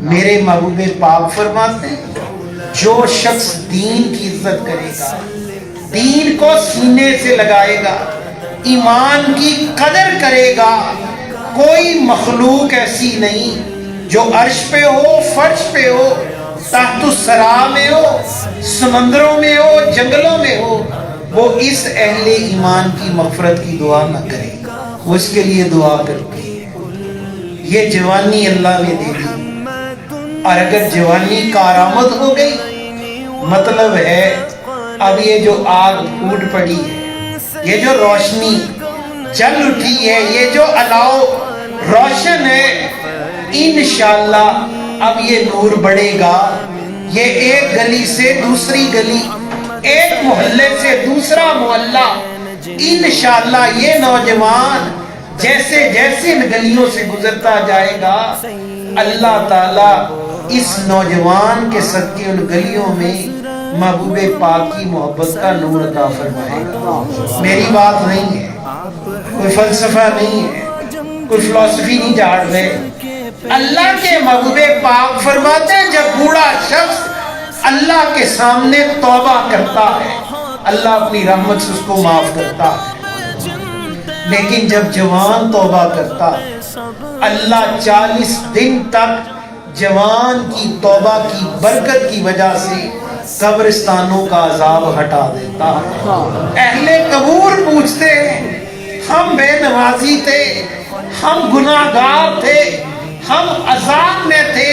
میرے محبوب پاک فرماتے ہیں جو شخص دین کی عزت کرے گا، دین کو سینے سے لگائے گا، ایمان کی قدر کرے گا، کوئی مخلوق ایسی نہیں جو عرش پہ ہو، فرش پہ ہو، تحت الثرا میں ہو، سمندروں میں ہو، جنگلوں میں ہو، وہ اس اہل ایمان کی مغفرت کی دعا نہ کرے، وہ اس کے لیے دعا کرتے ہیں۔ یہ جوانی اللہ نے دے دی، اور اگر جوانی کارآمد ہو گئی مطلب ہے اب یہ جو آگ پھوٹ پڑی ہے، یہ جو روشنی جل اٹھی ہے، یہ جو الاؤ روشن ہے، انشاءاللہ اب یہ نور بڑھے گا، یہ ایک گلی سے دوسری گلی، ایک محلے سے دوسرا محلہ، انشاءاللہ یہ نوجوان جیسے جیسے ان گلیوں سے گزرتا جائے گا اللہ تعالیٰ اس نوجوان کے صدقے ان گلیوں میں محبوب پاک کی محبت کا نور عطا فرمائے گا۔ میری بات نہیں ہے، کوئی فلسفہ نہیں ہے، کوئی فلسفی نہیں جھاڑ رہے، اللہ کے محبوب پاک فرماتے ہیں جب بوڑھا شخص اللہ کے سامنے توبہ کرتا ہے اللہ اپنی رحمت سے اس کو معاف کرتا ہے، لیکن جب جوان توبہ کرتا ہے اللہ 40 دن تک جوان کی توبہ کی برکت کی وجہ سے قبرستانوں کا عذاب ہٹا دیتا ہے۔ اہل قبور پوچھتے ہیں ہم بے نمازی تھے، ہم گناہگار تھے، ہم عذاب میں تھے،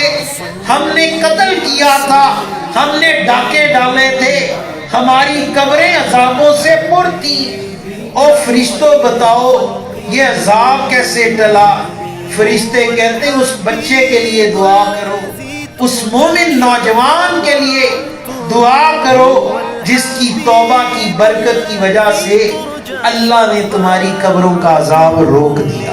ہم نے قتل کیا تھا، ہم نے ڈاکے ڈالے تھے، ہماری قبریں عذابوں سے پر تھی، او فرشتوں بتاؤ یہ عذاب کیسے ٹلا؟ فرشتے کہتے ہیں اس بچے کے لیے دعا کرو، اس مومن نوجوان کے لیے دعا کرو جس کی توبہ کی برکت کی وجہ سے اللہ نے تمہاری قبروں کا عذاب روک دیا۔